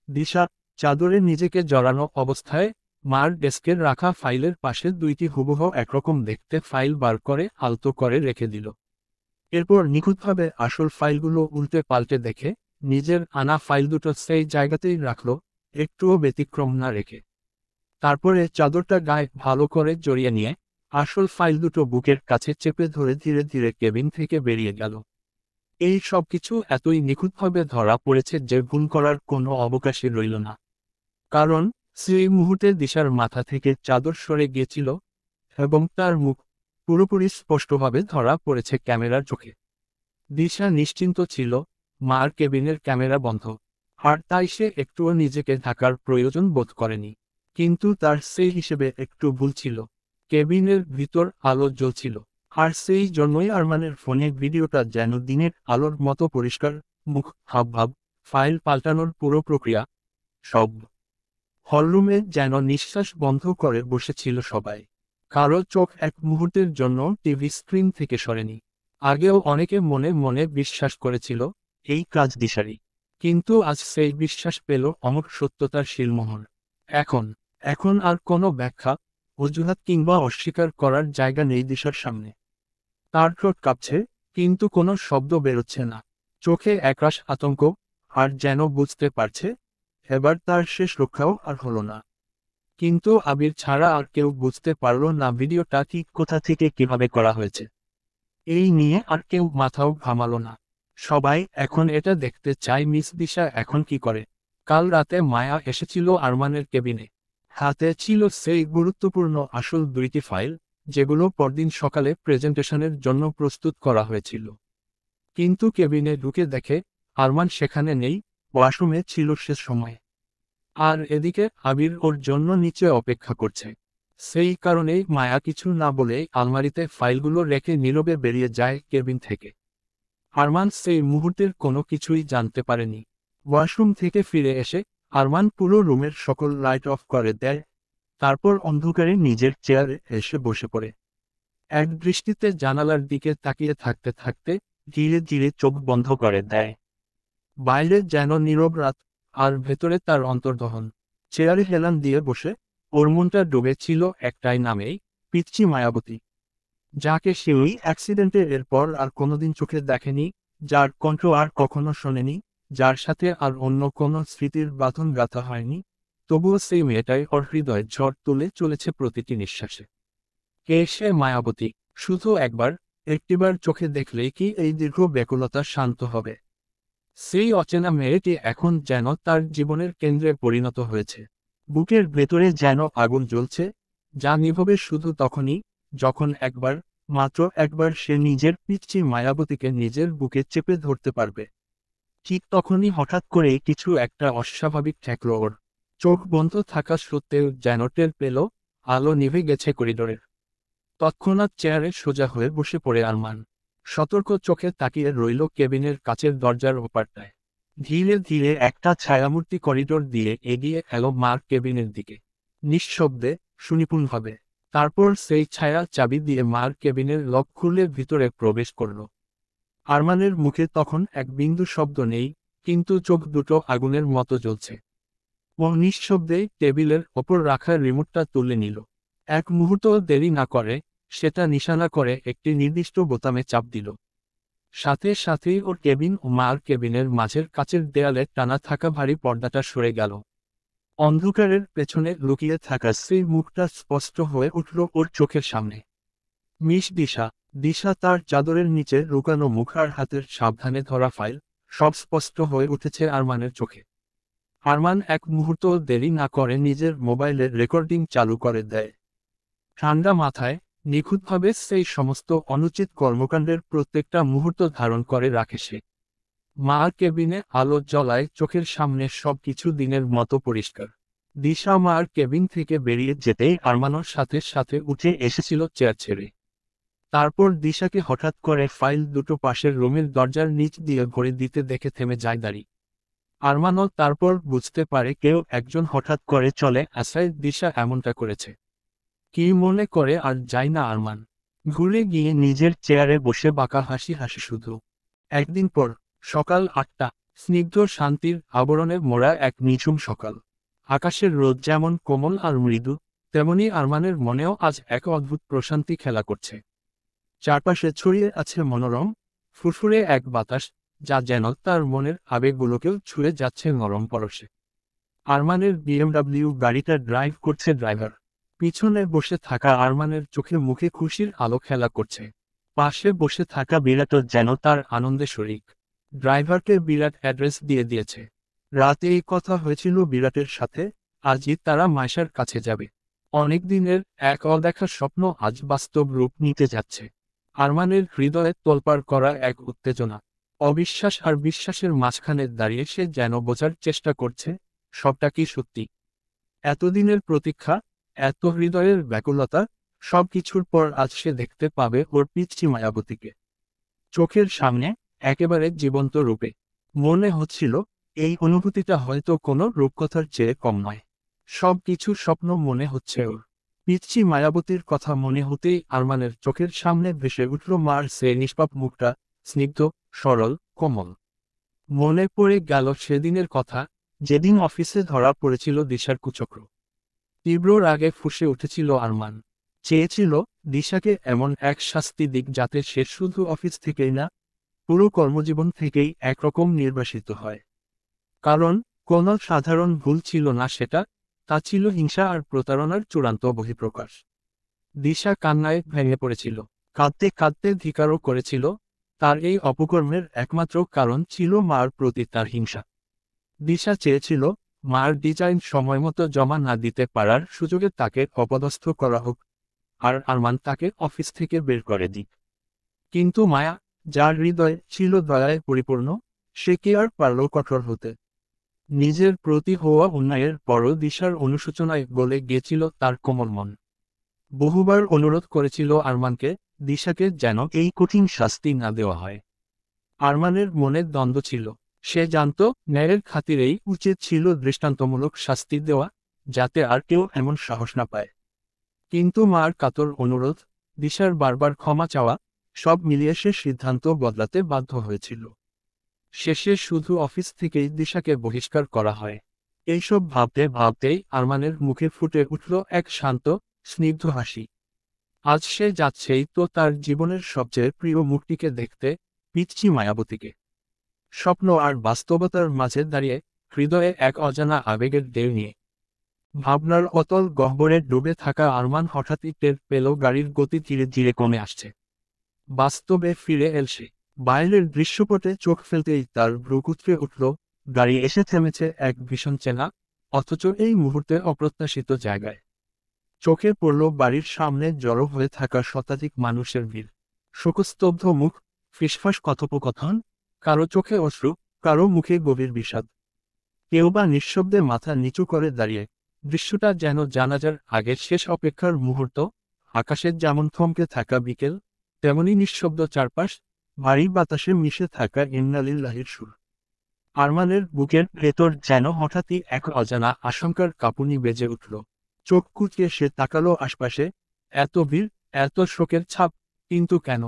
দিশা চাদরে নিজেকে জড়ানো অবস্থায় মার ডেস্কের রাখা ফাইলের পাশে দুইটি হুবহু একরকম দেখতে ফাইল বার করে আলতো করে রেখে দিল। এরপর নিখুঁতভাবে আসল ফাইলগুলো উল্টে পাল্টে দেখে নিজের আনা ফাইল দুটো সেই জায়গাতেই রাখল, একটুও ব্যতিক্রম না রেখে। তারপরে চাদরটা গায়ে ভালো করে জড়িয়ে নিয়ে আসল ফাইল দুটো বুকের কাছে চেপে ধরে ধীরে ধীরে কেবিন থেকে বেরিয়ে গেল। এই সব কিছু এতই নিখুঁতভাবে ধরা পড়েছে যে ভুল করার কোনো অবকাশই রইল না। কারণ সেই মুহূর্তে দিশার মাথা থেকে চাদর সরে গিয়েছিল, এবং তার মুখ পুরোপুরি স্পষ্টভাবে ধরা পড়েছে ক্যামেরার চোখে। দিশা নিশ্চিন্ত ছিল, মার কেবিনের ক্যামেরা বন্ধ, আর তাই সে একটুও নিজেকে ঢাকার প্রয়োজন বোধ করেনি। কিন্তু তার সেই হিসেবে একটু ভুল ছিল। কেবিনের ভিতর আলো জ্বলছিল, আর সেই জন্যই আরমানের ফোনে ভিডিওটা যেন দিনের আলোর মতো পরিষ্কার। মুখ, হাবভাব, ফাইল পাল্টানোর পুরো প্রক্রিয়া, সব। হলরুমে যেন নিঃশ্বাস বন্ধ করে বসেছিল সবাই। কারো চোখ এক মুহূর্তের জন্য টিভি স্ক্রিন থেকে সরেনি। আগেও অনেকে মনে মনে বিশ্বাস করেছিল, এই কাজ দিশারি। কিন্তু আজ সেই বিশ্বাস পেল অমর সত্যতার শিলমোহর। এখন এখন আর কোনো ব্যাখ্যা, অজুহাত কিংবা অস্বীকার করার জায়গা নেই দিশার সামনে। তার ঠোঁট কাঁপছে, কিন্তু কোনো শব্দ বেরোচ্ছে না। চোখে একরাশ আতঙ্ক, আর যেন বুঝতে পারছে এবার তার শেষ রক্ষাও আর হলো না। কিন্তু আবির ছাড়া আর কেউ বুঝতে পারল না ভিডিওটা ঠিক কোথা থেকে কিভাবে করা হয়েছে। এই নিয়ে আর কেউ মাথাও ঘামালো না। সবাই এখন এটা দেখতে চায় মিস দিশা এখন কি করে। কাল রাতে মায়া এসেছিল আরমানের কেবিনে। হাতে ছিল সেই গুরুত্বপূর্ণ আসল দুইটি ফাইল, যেগুলো পরদিন সকালে প্রেজেন্টেশনের জন্য প্রস্তুত করা হয়েছিল। কিন্তু কেবিনে ঢুকে দেখে আরমান সেখানে নেই, ওয়াশরুমে ছিল শেষ সময়ে। আর এদিকে আবির ওর জন্য নিচে অপেক্ষা করছে। সেই কারণেই মায়া কিছু না বলে আলমারিতে ফাইলগুলো রেখে নীরবে বেরিয়ে যায় কেবিন থেকে। আরমান সেই মুহূর্তের কোনো কিছুই জানতে পারেনি। ওয়াশরুম থেকে ফিরে এসে আরমান পুরো রুমের সকল লাইট অফ করে দেয়। তারপর অন্ধকারে নিজের চেয়ারে এসে বসে পড়ে। এক দৃষ্টিতে জানালার দিকে তাকিয়ে থাকতে থাকতে ধীরে ধীরে চোখ বন্ধ করে দেয়। বাইরে যেন নীরব রাত, আর ভেতরে তার অন্তর্দহন। চেয়ারে হেলান দিয়ে বসে ওর মনটা ডুবে ছিল একটাই নামেই, পিচ্চি মায়াবতী। যাকে সে ওই অ্যাক্সিডেন্টে এরপর আর কোনোদিন চোখে দেখেনি, যার কণ্ঠ আর কখনো শোনেনি, যার সাথে আর অন্য কোনো স্মৃতির বাঁধন গাঁথা হয়নি। তবুও সেই মেয়েটাই ওর হৃদয়ে ঝড় তুলে চলেছে প্রতিটি নিঃশ্বাসে। কে সে মায়াবতী? শুধু একটিবার চোখে দেখলেই কি এই দীর্ঘ ব্যাকুলতা শান্ত হবে? সেই অচেনা মেয়েটি এখন যেন তার জীবনের কেন্দ্রে পরিণত হয়েছে। বুকের ভেতরে যেন আগুন জ্বলছে, যা নিভবে শুধু তখনই যখন মাত্র একবার সে নিজের পিচ্চি মায়াবতীকে নিজের বুকে চেপে ধরতে পারবে। ঠিক তখনই হঠাৎ করে কিছু একটা অস্বাভাবিক ঠেকল ওর। চোখ বন্ধ থাকা সত্ত্বেও যেন টের পেল আলো নিভে গেছে করিডোরের। তৎক্ষণাৎ চেয়ারে সোজা হয়ে বসে পড়ে আরমান। সতর্ক চোখে তাকিয়ে রইল কেবিনের কাচের দরজার ওপারটায়। ধীরে ধীরে একটা ছায়ামূর্তি করিডোর দিয়ে এগিয়ে এলো মার কেবিনের দিকে। নিঃশব্দে, সুনিপুণভাবে। তারপর সেই ছায়া চাবি দিয়ে মার কেবিনের লক খুলে ভিতরে প্রবেশ করল। আরমানের মুখে তখন এক বিন্দু শব্দ নেই, কিন্তু চোখ দুটো আগুনের মতো জ্বলছে। ও নিঃশব্দেই টেবিলের ওপর রাখা রিমোটটা তুলে নিল। এক মুহূর্ত দেরি না করে সেটা নিশানা করে একটি নির্দিষ্ট বোতামে চাপ দিল। সাথে সাথেই ওর কেবিন ও মার কেবিনের মাঝের কাচের দেয়ালে টানা থাকা ভারী পর্দাটা সরে গেল। অন্ধকারের পেছনে লুকিয়ে থাকা সেই মুখটা স্পষ্ট হয়ে উঠল ওর চোখের সামনে। মিস দিশা। দিশা তার চাদরের নিচে লুকানো মুখ আর হাতের সাবধানে ধরা ফাইল, সব স্পষ্ট হয়ে উঠেছে আরমানের চোখে। আরমান এক মুহূর্ত দেরি না করে নিজের মোবাইলের রেকর্ডিং চালু করে দেয়। ঠান্ডা মাথায় নিখুঁতভাবে সেই সমস্ত অনুচিত কর্মকাণ্ডের প্রত্যেকটা মুহূর্ত ধারণ করে রাখে সে। মার কেবিনে আলো জ্বলায় চোখের সামনে সবকিছু দিনের মতো পরিষ্কার। দিশা মার কেবিন থেকে বেরিয়ে যেতেই আরমানোর সাথে সাথে উঠে এসেছিল চেয়ার ছেড়ে। তারপর দিশাকে হঠাৎ করে ফাইল দুটো পাশের রুমের দরজার নিচ দিয়ে ভরে দিতে দেখে থেমে যায় দাঁড়ি। আরমানও তারপর বুঝতে পারে কেউ একজন হঠাৎ করে চলে আসায় দিশা এমনটা করেছে। কি মনে করে আর যায় না আরমান। ঘুরে গিয়ে নিজের চেয়ারে বসে বাঁকা হাসি হাসি শুধু। একদিন পর, সকাল 8টা, স্নিগ্ধ শান্তির আবরণে মোড়া এক নিঝুম সকাল। আকাশের রোদ যেমন কোমল আর মৃদু, তেমনি আরমানের মনেও আজ এক অদ্ভুত প্রশান্তি খেলা করছে। চারপাশে ছড়িয়ে আছে মনোরম, ফুরফুরে এক বাতাস, যা যেন তার মনের আবেগগুলোকেও ছুঁয়ে যাচ্ছে নরম পরশে। আরমানের বিএমডব্লিউ গাড়িটা ড্রাইভ করছে ড্রাইভার। পিছনে বসে থাকা আরমানের চোখে মুখে খুশির আলো খেলা করছে। পাশে বসে থাকা বিরাটও যেন তার আনন্দে শরিক। ড্রাইভারকে বিরাট অ্যাড্রেস দিয়ে দিয়েছে। রাতে এই কথা হয়েছিল বিরাটের সাথে, আজই তারা মাইশার কাছে যাবে। অনেক দিনের এক অদেখা স্বপ্ন আজ বাস্তব রূপ নিতে যাচ্ছে। আরমানের হৃদয়ে তোলপাড় করা এক উত্তেজনা। অবিশ্বাস আর বিশ্বাসের মাঝখানে দাঁড়িয়ে সে যেন বোঝার চেষ্টা করছে সবটা কি সত্যি। এতদিনের প্রতীক্ষা, এত হৃদয়ের ব্যাকুলতা, সব কিছুর পর আজ সে দেখতে পাবে ওর পিচ্চি মায়াবতীকে চোখের সামনে, একেবারে জীবন্ত রূপে। মনে হচ্ছিল এই অনুভূতিটা হয়তো কোনো রূপকথার চেয়ে কম নয়। সব কিছু স্বপ্ন মনে হচ্ছে ওর। পিচ্চি মায়াবতীর কথা মনে হতেই আরমানের চোখের সামনে ভেসে উঠল মার সে নিষ্পাপ মুখটা, স্নিগ্ধ, সরল, কোমল। মনে পড়ে গেল সেদিনের কথা, যেদিন অফিসে ধরা পড়েছিল দিশার কুচক্র। তীব্র রাগে ফুঁসে উঠেছিল আরমান। চেয়েছিল দিশাকে এমন এক শাস্তি দিক যাতে সে শুধু অফিস থেকেই না, পুরো কর্মজীবন থেকেই একরকম নির্বাসিত হয়। কারণ কোনো সাধারণ ভুল ছিল না সেটা, তা ছিল হিংসা আর প্রতারণার চূড়ান্ত বহিঃপ্রকাশ। দিশা কান্নায় ভেঙে পড়েছিল, কাঁদতে কাঁদতে ধিক্কারও করেছিল। তার এই অপকর্মের একমাত্র কারণ ছিল মার প্রতি তার হিংসা। দিশা চেয়েছিল মার ডিজাইন সময়মতো জমা না দিতে পারার সুযোগে তাকে অপদস্থ করা হোক, আর আরমান তাকে অফিস থেকে বের করে দিক। কিন্তু মায়া, যার হৃদয় ছিল দয়ায় পরিপূর্ণ, সে কি আর পারল কঠোর হতে? নিজের প্রতি হওয়া অন্যায়ের পরও দিশার অনুশোচনায় গলে গিয়েছিল তার কোমল মন। বহুবার অনুরোধ করেছিল আরমানকে, দিশাকে যেন এই কঠিন শাস্তি না দেওয়া হয়। আরমানের মনে দ্বন্দ্ব ছিল। সে জানত ন্যায়ের খাতিরেই উচিত ছিল দৃষ্টান্তমূলক শাস্তি দেওয়া, যাতে আর কেউ এমন সাহস না পায়। কিন্তু মার কাতর অনুরোধ, দিশার বারবার ক্ষমা চাওয়া, সব মিলিয়ে সে সিদ্ধান্ত বদলাতে বাধ্য হয়েছিল। শেষে শুধু অফিস থেকেই দিশাকে বহিষ্কার করা হয়। এইসব ভাবতে ভাবতেই আরমানের মুখে ফুটে উঠল এক শান্ত, স্নিগ্ধ হাসি। আজ সে যাচ্ছেই তো তার জীবনের সবচেয়ে প্রিয় মুখটিকে দেখতে, পিচ্চি মায়াবতীকে। স্বপ্ন আর বাস্তবতার মাঝে দাঁড়িয়ে, হৃদয়ে এক অজানা আবেগের ঢেউ নিয়ে। ভাবনার অতল গহ্বরে ডুবে থাকা আরমান হঠাৎই টের পেল গাড়ির গতি ধীরে ধীরে কমে আসছে। বাস্তবে ফিরে এল সে। বাইরের দৃশ্যপটে চোখ ফেলতেই তার ভ্রু কুঁচকে উঠল। গাড়ি এসে থেমেছে এক ভীষণ চেনা, অথচ এই মুহূর্তে অপ্রত্যাশিত জায়গায়। চোখে পড়ল বাড়ির সামনে জড়ো হয়ে থাকা শতাধিক মানুষের ভিড়। শোকস্তব্ধ মুখ, ফিসফাস কথোপকথন, কারো চোখে অশ্রু, কারো মুখে গভীর বিষাদ। কেউ বা নিঃশব্দে মাথা নিচু করে দাঁড়িয়ে। দৃশ্যটা যেন জানাজার আগের শেষ অপেক্ষার মুহূর্ত। আকাশের যেমন থমকে থাকা বিকেল, তেমনি নিঃশব্দ চারপাশ, ভারী বাতাসে মিশে থাকা ইন্নালিল্লাহির সুর। আরমানের বুকের ভেতর যেন হঠাৎই এক অজানা আশঙ্কার কাঁপুনি বেজে উঠল। চোখ কুঁচকে সে তাকালো আশপাশে। এত ভিড়, এত শোকের ছাপ, কিন্তু কেন?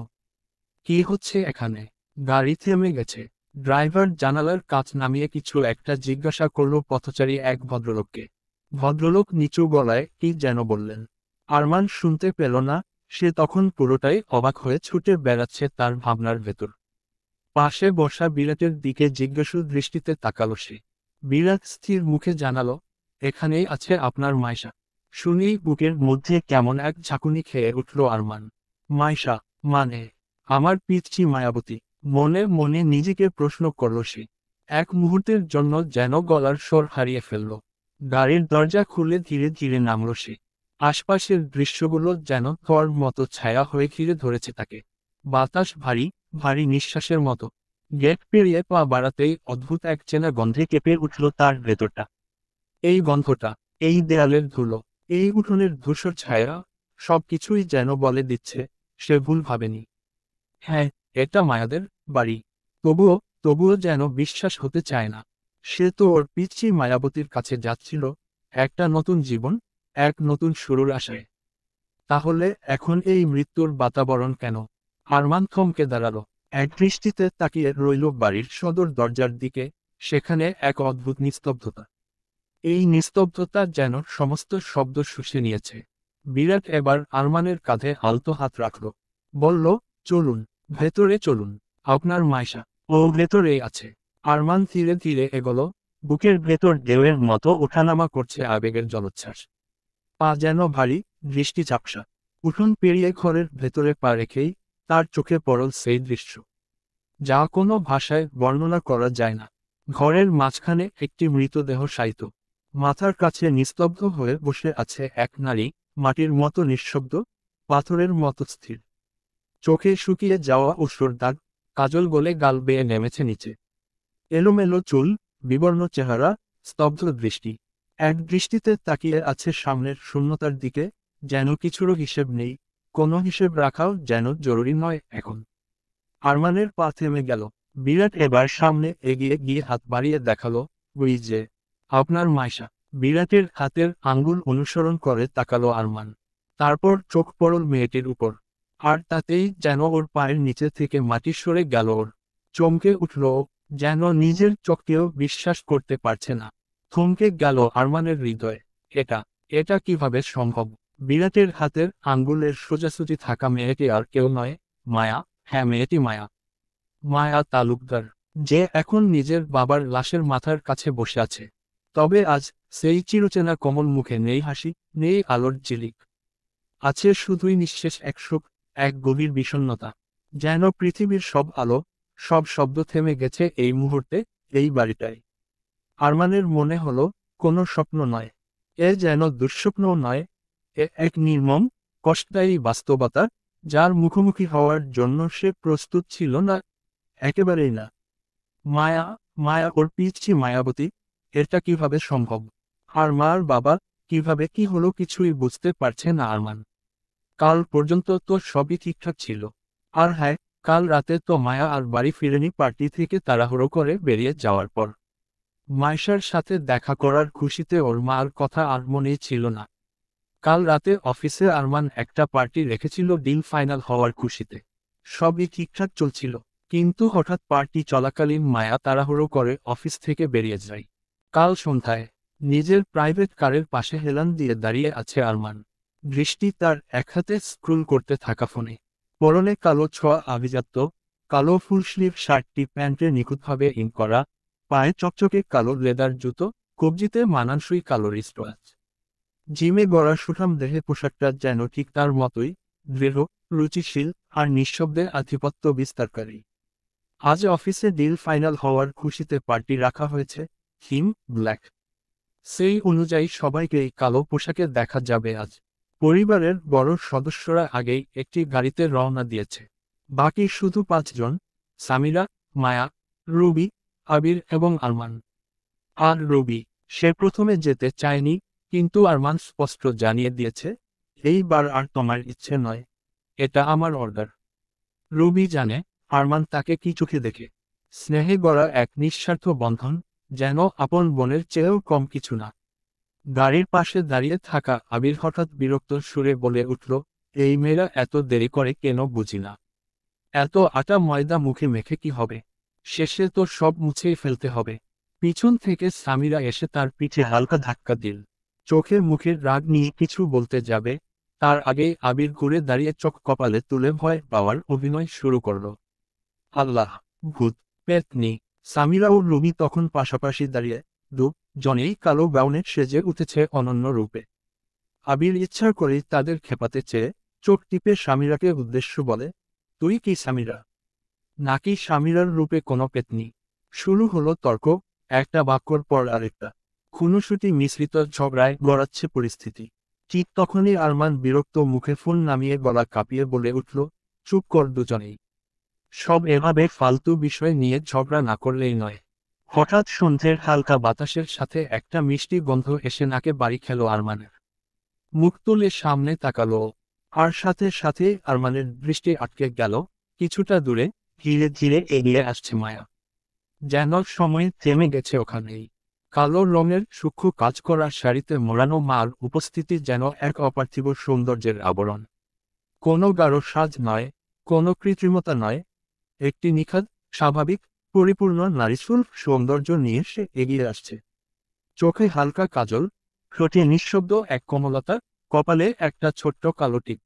কি হচ্ছে এখানে? গাড়ি থেমে গেছে। ড্রাইভার জানালার কাঁচ নামিয়ে কিছু একটা জিজ্ঞাসা করল পথচারী এক ভদ্রলোককে। ভদ্রলোক নিচু গলায় কি যেন বললেন। আরমান শুনতে পেল না। সে তখন পুরোটাই অবাক হয়ে ছুটে বেড়াচ্ছে তার ভাবনার ভেতর। পাশে বসা বিরাটের দিকে জিজ্ঞাসু দৃষ্টিতে তাকালো সে। বিরাট স্থির মুখে জানালো, এখানেই আছে আপনার মাইশা। শুনেই বুকের মধ্যে কেমন এক ঝাঁকুনি খেয়ে উঠল আরমান। মাইশা মানে? আমার পিচ্চি মায়াবতী। মনে মনে নিজেকে প্রশ্ন করল সে। এক মুহূর্তের জন্য যেন গলার স্বর হারিয়ে ফেলল। গাড়ির দরজা খুলে ধীরে ধীরে নামল সে। আশপাশের দৃশ্যগুলো যেন থর মতো ছায়া হয়ে ঘিরে ধরেছে তাকে। বাতাস ভারী, ভারী নিঃশ্বাসের মতো। গেট পেরিয়ে পা বাড়াতেই অদ্ভুত এক চেনা গন্ধে কেঁপে উঠল তার ভেতরটা। এই গন্ধটা, এই দেয়ালের ধুলো, এই উঠোনের ধূসর ছায়া, সবকিছুই যেন বলে দিচ্ছে সে ভুল ভাবেনি। হ্যাঁ, এটা মায়াদের বাড়ি। তবুও যেন বিশ্বাস হতে চায় না। সে তো ওর পিচ্চি মায়াবতীর কাছে যাচ্ছিল, একটা নতুন জীবন, এক নতুন শুরুর আশায়। তাহলে এখন এই মৃত্যুর বাতাবরণ কেন? আরমান থমকে দাঁড়ালো। এক দৃষ্টিতে তাকিয়ে রইল বাড়ির সদর দরজার দিকে। সেখানে এক অদ্ভুত নিস্তব্ধতা। এই নিস্তব্ধতা যেন সমস্ত শব্দ শুষে নিয়েছে। বিরাট এবার আরমানের কাঁধে আলতো হাত রাখল। বলল, চলুন, ভেতরে চলুন। আপনার মাইশা, ও ভেতরেই আছে। আরমান ধীরে ধীরে এগোলো। বুকের ভেতর ঢেউয়ের মতো ওঠানামা করছে আবেগের জলোচ্ছ্বাস। পা যেন ভারী, দৃষ্টি ঝাপসা। উঠোন পেরিয়ে ঘরের ভেতরে পা রেখেই তার চোখে পড়ল সেই দৃশ্য, যা কোনো ভাষায় বর্ণনা করা যায় না। ঘরের মাঝখানে একটি মৃতদেহ শায়িত। মাথার কাছে নিস্তব্ধ হয়ে বসে আছে এক নারী, মাটির মতো নিঃশব্দ, পাথরের মতো স্থির। চোখে শুকিয়ে যাওয়া অশ্রুর দাগ, কাজল গলে গাল বেয়ে নেমেছে নিচে। এলোমেলো চুল, বিবর্ণ চেহারা, স্তব্ধ দৃষ্টি। এক দৃষ্টিতে তাকিয়ে আছে সামনের শূন্যতার দিকে, যেন কিছুরও হিসেব নেই, কোনো হিসেব রাখাও যেন জরুরি নয় এখন। আরমানের পা থেমে গেল। বিরাট এবার সামনে এগিয়ে গিয়ে হাত বাড়িয়ে দেখালো, ওই যে আপনার মাইশা। বিরাটের হাতের আঙ্গুল অনুসরণ করে তাকালো আরমান। তারপর চোখ পড়ল মেয়েটির উপর। আর তাতেই যেন ওর পায়ের নিচে থেকে মাটি সরে গেল ওর। চমকে উঠল ও, যেন নিজের চোখকেও বিশ্বাস করতে পারছে না। থমকে গেল আরমানের হৃদয়। এটা এটা কিভাবে সম্ভব? বিরাটের হাতের আঙ্গুলের সোজাসুজি থাকা মেয়েটি আর কেউ নয়, মায়া। হ্যাঁ, মেয়েটি মায়া। মায়া তালুকদার। যে এখন নিজের বাবার লাশের মাথার কাছে বসে আছে। তবে আজ সেই চিরচেনা কোমল মুখে নেই হাসি, নেই আলোর ঝিলিক। আছে শুধুই নিঃশেষ এক শোক, এক গভীর বিষণ্ণতা। যেন পৃথিবীর সব আলো, সব শব্দ থেমে গেছে এই মুহূর্তে, এই বাড়িটায়। আরমানের মনে হলো, কোনো স্বপ্ন নয়, এ যেন দুঃস্বপ্নও নয়, এ এক নির্মম, কষ্টদায়ী বাস্তবতা, যার মুখোমুখি হওয়ার জন্য সে প্রস্তুত ছিল না, একেবারেই না। মায়া, মায়া ওর পিচ্ছি মায়াবতী, এটা কিভাবে সম্ভব? আর মার বাবা, কিভাবে কি হলো কিছুই বুঝতে পারছে না আরমান। কাল পর্যন্ত তো সবই ঠিকঠাক ছিল। আর হ্যাঁ, কাল রাতে তো মায়া আর বাড়ি ফিরেনি পার্টি থেকে তাড়াহুড়ো করে বেরিয়ে যাওয়ার পর। মায়েশার সাথে দেখা করার খুশিতে ওর মার কথা আর মনেই ছিল না। কাল রাতে অফিসে আরমান একটা পার্টি রেখেছিল ডিল ফাইনাল হওয়ার খুশিতে। সবই ঠিকঠাক চলছিল, কিন্তু হঠাৎ পার্টি চলাকালীন মায়া তাড়াহুড়ো করে অফিস থেকে বেরিয়ে যায়। কাল সন্ধ্যায় নিজের প্রাইভেট কারের পাশে হেলান দিয়ে দাঁড়িয়ে আছে আরমান। দৃষ্টি তার এক হাতে স্ক্রুল করতে থাকা ফোনে। পরনে কালো ছোঁয়া আভিজাত্য, কালো ফুল স্লিভ শার্টটি প্যান্টে নিখুঁতভাবে ইন করা, পায়ে চকচকে কালো লেদার জুতো, কবজিতে মানানসই কালো রিস্টওয়াচ। জিমে গড়া সুঠাম দেহে পোশাকটা যেন ঠিক তার মতোই, দৃঢ়, রুচিশীল, আর নিঃশব্দে আধিপত্য বিস্তারকারী। আজ অফিসে ডিল ফাইনাল হওয়ার খুশিতে পার্টি রাখা হয়েছে, থিম ব্ল্যাক। সেই অনুযায়ী সবাইকেই কালো পোশাকে দেখা যাবে আজ। পরিবারের বড় সদস্যরা আগেই একটি গাড়িতে রওনা দিয়েছে। বাকি শুধু 5 জন: সামিরা, মায়া, রুবি, আবির এবং আরমান। আর রুবি, সে প্রথমে যেতে চায়নি, কিন্তু আরমান স্পষ্ট জানিয়ে দিয়েছে, এইবার আর তোমার ইচ্ছে নয়, এটা আমার অর্ডার। রুবি জানে আরমান তাকে কি চোখে দেখে। স্নেহে গড়া এক নিঃস্বার্থ বন্ধন, যেন আপন বোনের চেয়েও কম কিছু না। গাড়ির পাশে দাঁড়িয়ে থাকা আবির হঠাৎ বিরক্ত সুরে বলে উঠল, এই মেয়েরা এত দেরি করে কেন বুঝি না। এত আটা ময়দা মুখে মেখে কি হবে? শেষে তো সব মুছেই ফেলতে হবে। পিছন থেকে সামিরা এসে তার পিঠে হালকা ধাক্কা দিল। চোখে মুখের রাগ নিয়ে কিছু বলতে যাবে, তার আগেই আবির ঘুরে দাঁড়িয়ে চোখ কপালে তুলে ভয় পাওয়ার অভিনয় শুরু করল। আল্লাহ, ভূত, পেতনি! সামিরা ও রুমি তখন পাশাপাশি দাঁড়িয়ে, জনেই কালো গাউনে সেজে উঠেছে অনন্য রূপে। আবির ইচ্ছা করেই তাদের খেপাতে চেয়ে চোখ টিপে সামিরাকে উদ্দেশ্য বলে, তুই কি সামিরা? নাকি সামিরার রূপে কোনো পেতনি? শুরু হলো তর্ক, একটা বাক্যর পর আরেকটা। খুনোশুটি মিশ্রিত ঝগড়ায় গড়াচ্ছে পরিস্থিতি। ঠিক তখনই আরমান বিরক্ত মুখে ফোন নামিয়ে গলা কাঁপিয়ে বলে উঠল, চুপ কর দুজনেই। সব এভাবে ফালতু বিষয় নিয়ে ঝগড়া না করলেই নয়। হঠাৎ সন্ধ্যের হালকা বাতাসের সাথে একটা মিষ্টি গন্ধ এসে নাকে বাড়ি খেল আরমানের। মুখ তুলে সামনে তাকালো ও। আর সাথে সাথে আরমানের দৃষ্টি আটকে গেল, কিছুটা দূরে, ধীরে ধীরে এগিয়ে আসছে মায়া। যেন সময় থেমে গেছে ওখানেই। কালো রঙের সূক্ষ্ম কাজ করা শাড়িতে মোড়ানো মার উপস্থিতি যেন এক অপার্থিব সৌন্দর্যের আবরণ। কোনো গাঢ় সাজ নয়, কোনো কৃত্রিমতা নয়, একটি নিখাদ, স্বাভাবিক, পরিপূর্ণ নারীসুলভ সৌন্দর্য নিয়ে সে এগিয়ে আসছে। চোখে হালকা কাজল, ঠোঁটে নিঃশব্দ এক কোমলতা, কপালে একটা ছোট্ট কালো টিপ।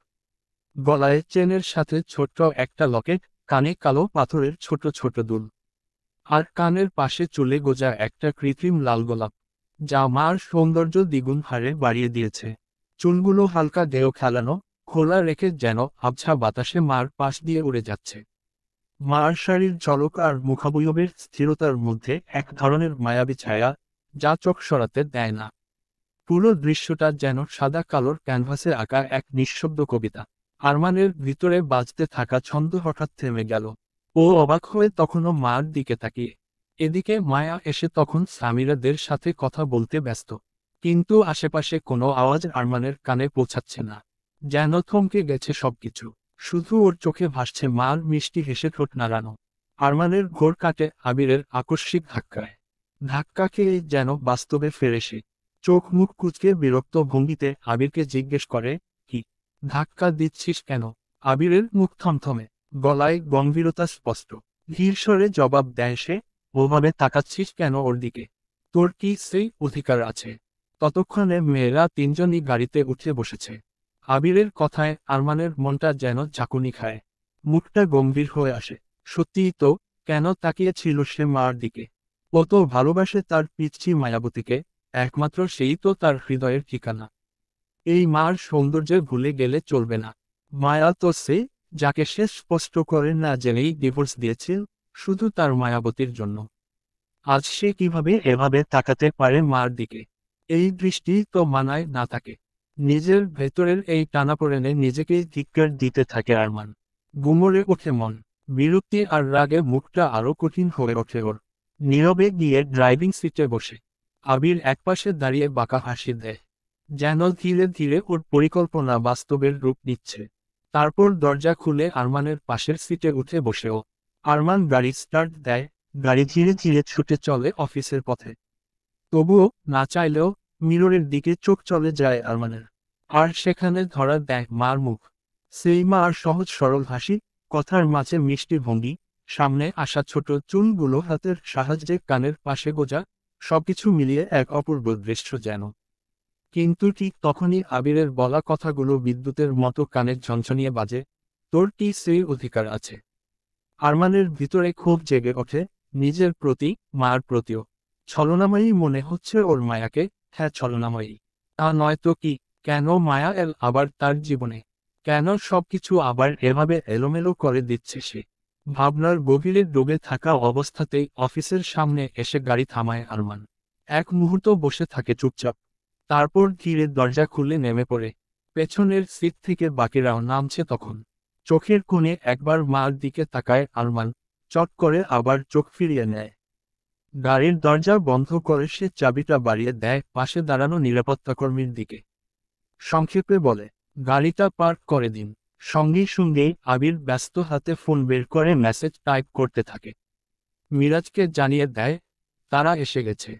গলায় চেনের সাথে ছোট্ট একটা লকেট, কানে কালো পাথরের ছোট ছোট দুল। আর কানের পাশে চুলে গোজা একটা কৃত্রিম লাল গোলাপ, যা মার সৌন্দর্য দ্বিগুণ হারে বাড়িয়ে দিয়েছে। চুলগুলো হালকা দেও খেলানো, খোলা রেখে যেন আবছা বাতাসে মার পাশ দিয়ে উড়ে যাচ্ছে। মার শাড়ির ঝলক আর মুখাবয়বের স্থিরতার মধ্যে এক ধরনের মায়াবী ছায়া, যা চোখ সরাতে দেয় না। পুরো দৃশ্যটা যেন সাদা কালোর ক্যানভাসে আঁকা এক নিঃশব্দ কবিতা। আরমানের ভিতরে বাজতে থাকা ছন্দ হঠাৎ থেমে গেল। ও অবাক হয়ে তখনও মার দিকে তাকিয়ে। এদিকে মায়া এসে তখন সামিরাদের সাথে কথা বলতে ব্যস্ত। কিন্তু আশেপাশে কোনো আওয়াজ আরমানের কানে পৌঁছাচ্ছে না। যেন থমকে গেছে সবকিছু। শুধু ওর চোখে ভাসছে মার মিষ্টি হেসে ঠোঁট নাড়ানো। আরমানের ঘোর কাটে আবিরের আকস্মিক ধাক্কায়। ধাক্কা খেয়েই যেন বাস্তবে ফেরে সে। চোখ মুখ কুঁচকে বিরক্ত ভঙ্গিতে আবিরকে জিজ্ঞেস করে, কি ধাক্কা দিচ্ছিস কেন? আবিরের মুখ থমথমে, গলায় গম্ভীরতা স্পষ্ট। ধীর স্বরে জবাব দেয় সে, ওভাবে তাকাচ্ছিস কেন ওর দিকে? তোর কি সেই অধিকার আছে? ততক্ষণে মেয়েরা তিনজনই গাড়িতে উঠে বসেছে। আবিরের কথায় আরমানের মনটা যেন ঝাঁকুনি খায়। মুখটা গম্ভীর হয়ে আসে। সত্যিই তো, কেন তাকিয়েছিল সে মার দিকে? ও তো ভালোবাসে তার পিচ্চি মায়াবতীকে, একমাত্র সেই তো তার হৃদয়ের ঠিকানা। এই মার সৌন্দর্যে ভুলে গেলে চলবে না। মায়া তো সে, যাকে সে স্পষ্ট করে না জেনেই ডিভোর্স দিয়েছিল, শুধু তার মায়াবতীর জন্য। আজ সে কিভাবে এভাবে তাকাতে পারে মার দিকে? এই দৃষ্টি তো মানায় না তাকে। নিজের ভেতরের এই টানাপোড়েনে নিজেকেই ধিক্কার দিতে থাকে আরমান। গুমরে ওঠে মন। বিরক্তি আর রাগে মুখটা আরো কঠিন হয়ে ওঠে ওর। নীরবে গিয়ে ড্রাইভিং সিটে বসে আবির একপাশে দাঁড়িয়ে বাঁকা হাসি দেয়, যেন ধীরে ধীরে ওর পরিকল্পনা বাস্তবের রূপ নিচ্ছে। তারপর দরজা খুলে আরমানের পাশের সিটে উঠে বসেও আরমান গাড়ি স্টার্ট দেয়। গাড়ি ধীরে ধীরে ছুটে চলে অফিসের পথে। তবুও না চাইলেও মিররের দিকে চোখ চলে যায় আরমানের। আর সেখানে ধরা দেয় মার মুখ। সেই মার সহজ সরল হাসি, কথার মাঝে মিষ্টি ভঙ্গি, সামনে আসা ছোট চুলগুলো হাতের সাহায্যে কানের পাশে গোজা, সবকিছু মিলিয়ে এক অপূর্ব দৃশ্য যেন। কিন্তু ঠিক তখনই আবিরের বলা কথাগুলো বিদ্যুতের মতো কানে ঝনঝনিয়ে বাজে, তোর কি সেই অধিকার আছে? আরমানের ভিতরে ক্ষোভ জেগে ওঠে, নিজের প্রতি, মার প্রতিও। ছলনাময়ী মনে হচ্ছে ওর মায়াকে। হ্যাঁ, ছলনাময়ী। তা নয় তো কি? কেন মায়া এল আবার তার জীবনে? কেন সবকিছু আবার এভাবে এলোমেলো করে দিচ্ছে সে? ভাবনার গভীরে ডুবে থাকা অবস্থাতেই অফিসের সামনে এসে গাড়ি থামায় আরমান। এক মুহূর্ত বসে থাকে চুপচাপ। তারপর ধীরে দরজা খুলে নেমে পড়ে। পেছনের সিট থেকে বাকিরাও নামছে তখন। চোখের কোণে একবার মার দিকে তাকায় আরমান, চট করে আবার চোখ ফিরিয়ে নেয়। গাড়ির দরজা বন্ধ করে সে চাবিটা বাড়িয়ে দেয় পাশে দাঁড়ানো নিরাপত্তাকর্মীর দিকে। সংক্ষেপে বলে, গাড়িটা পার্ক করে দিন। সঙ্গে সঙ্গেই আবির ব্যস্ত হাতে ফোন বের করে মেসেজ টাইপ করতে থাকে। মিরাজকে জানিয়ে দেয় তারা এসে গেছে।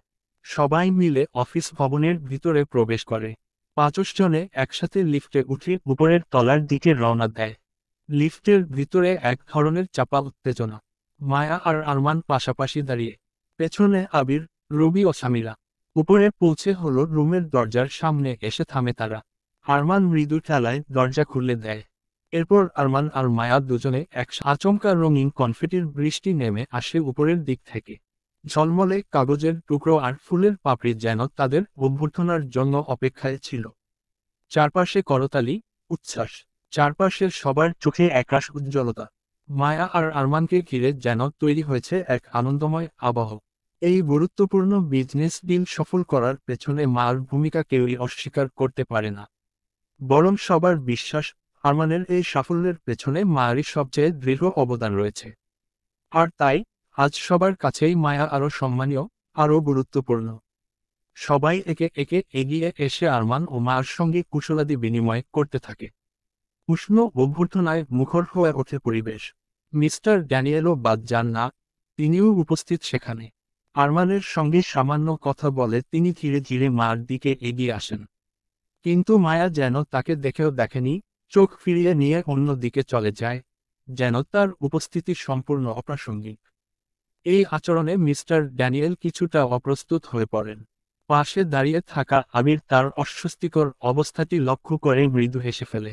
সবাই মিলে অফিস ভবনের ভিতরে প্রবেশ করে। ৫ জনে একসাথে লিফটে উঠে উপরের তলার দিকে রওনা দেয়। লিফটের ভিতরে এক ধরনের চাপা উত্তেজনা। মায়া আর আরমান পাশাপাশি দাঁড়িয়ে, পেছনে আবির, রবি ও সামিরা। উপরে পৌঁছে হলো রুমের দরজার সামনে এসে থামে তারা। আরমান মৃদু ঠেলায় দরজা খুলে দেয়। এরপর আরমান আর মায়া দুজনে এক আচমকা রঙিন কনফেটির বৃষ্টি নেমে আসে উপরের দিক থেকে। ঝলমলে কাগজের টুকরো আর ফুলের পাপড়ি যেন তাদের অভ্যর্থনার জন্য অপেক্ষায় ছিল। চারপাশে করতালি, উচ্ছ্বাস। চারপাশের সবার চোখে একরাশ উজ্জ্বলতা। মায়া আর আরমানকে ঘিরে যেন তৈরি হয়েছে এক আনন্দময় আবহ। এই গুরুত্বপূর্ণ বিজনেস ডিল সফল করার পেছনে মার ভূমিকা কেউই অস্বীকার করতে পারে না। বরং সবার বিশ্বাস, আরমানের এই সাফল্যের পেছনে মায়েরই সবচেয়ে দৃঢ় অবদান রয়েছে। আর তাই আজ সবার কাছেই মায়া আরও সম্মানীয়, আরও গুরুত্বপূর্ণ। সবাই একে একে এগিয়ে এসে আরমান ও মার সঙ্গে কুশলাদি বিনিময় করতে থাকে। উষ্ণ অভ্যর্থনায় মুখর হয়ে ওঠে পরিবেশ। মিস্টার ড্যানিয়েলও বাদ যান না, তিনিও উপস্থিত সেখানে। আরমানের সঙ্গে সামান্য কথা বলে তিনি ধীরে ধীরে মার দিকে এগিয়ে আসেন। কিন্তু মায়া যেন তাকে দেখেও দেখেনি, চোখ ফিরিয়ে নিয়ে অন্য দিকে চলে যায়, যেন তার উপস্থিতি সম্পূর্ণ অপ্রাসঙ্গিক। এই আচরণে মিস্টার ড্যানিয়েল কিছুটা অপ্রস্তুত হয়ে পড়েন। পাশে দাঁড়িয়ে থাকা আবির তার অস্বস্তিকর অবস্থাটি লক্ষ্য করে মৃদু হেসে ফেলে।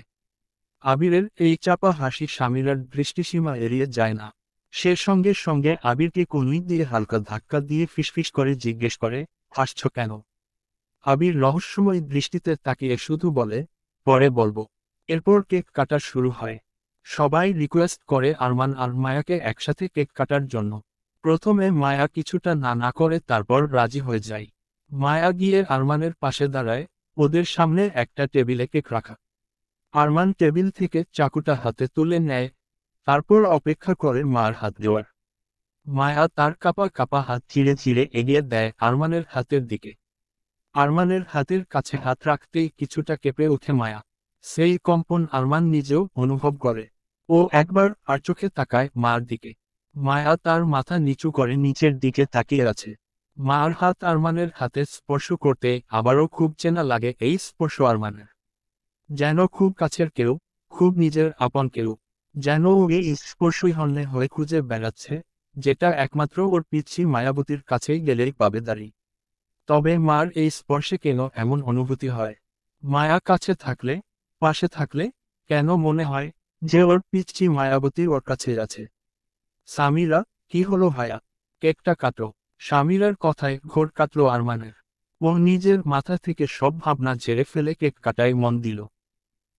আবিরের এই চাপা হাসি সামিরার দৃষ্টিসীমা এড়িয়ে যায় না। সে সঙ্গে সঙ্গে আবিরকে কনুই দিয়ে হালকা ধাক্কা দিয়ে ফিসফিস করে জিজ্ঞেস করে, হাসছ কেন? আবির রহস্যময় দৃষ্টিতে তাকিয়ে শুধু বলে, পরে বলবো। এরপর কেক কাটা শুরু হয়। সবাই রিকোয়েস্ট করে আরমান আর মায়াকে একসাথে কেক কাটার জন্য। প্রথমে মায়া কিছুটা না না করে তারপর রাজি হয়ে যায়। মায়া গিয়ে আরমানের পাশে দাঁড়ায়, ওদের সামনে একটা টেবিলে কেক রাখা। আরমান টেবিল থেকে চাকুটা হাতে তুলে নেয়, তারপর অপেক্ষা করে মার হাত দেওয়ার। মায়া তার কাপা কাপা হাত ধীরে ধীরে এগিয়ে দেয় আরমানের হাতের দিকে। আরমানের হাতের কাছে হাত রাখতেই কিছুটা কেঁপে ওঠে মায়া। সেই কম্পন আরমান নিজেও অনুভব করে। ও একবার আর চোখে তাকায় মার দিকে। মায়া তার মাথা নিচু করে নিচের দিকে তাকিয়ে আছে। মার হাত আরমানের হাতে স্পর্শ করতে আবারও খুব চেনা লাগে এই স্পর্শ আরমানের। যেন খুব কাছের কেউ, খুব নিজের আপন কেউ। যেন ও এই স্পর্শই হন্যে হয়ে খুঁজে বেড়াচ্ছে, যেটা একমাত্র ওর পিচ্ছি মায়াবতীর কাছেই গেলেই পাবে দাঁড়ি। তবে মার এই স্পর্শে কেন এমন অনুভূতি হয়? মায়া কাছে থাকলে, পাশে থাকলে, কেন মনে হয় যে ওর পিচ্ছি মায়াবতী ওর কাছে আছে? সামিরা, কি হলো ভাইয়া, কেকটা কাটো। স্বামীরার কথায় ঘোর কাটল আরমানের। ও নিজের মাথা থেকে সব ভাবনা ঝেড়ে ফেলে কেক কাটায় মন দিল।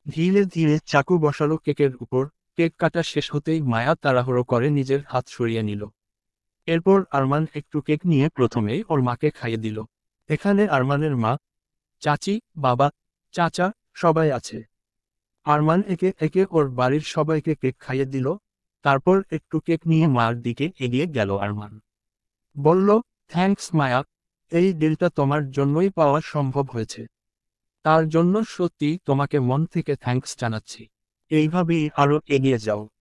ধীরে ধীরে চাকু বসালো কেকের উপর। কেক কাটা শেষ হতেই মায়া তাড়াহুড়ো করে নিজের হাত সরিয়ে নিল। এরপর আরমান একটু কেক নিয়ে প্রথমেই ওর মাকে খাইয়ে দিল। এখানে আরমানের মা, চাচি, বাবা, চাচা সবাই আছে। আরমান একে একে ওর বাড়ির সবাইকে কেক খাইয়ে দিল। তারপর একটু কেক নিয়ে মার দিকে এগিয়ে গেল আরমান। বলল, থ্যাঙ্কস মায়া, এই ডিলটা তোমার জন্যই পাওয়া সম্ভব হয়েছে। তার জন্য সত্যি তোমাকে মন থেকে থ্যাঙ্কস জানাচ্ছি। এইভাবেই আরো এগিয়ে যাও।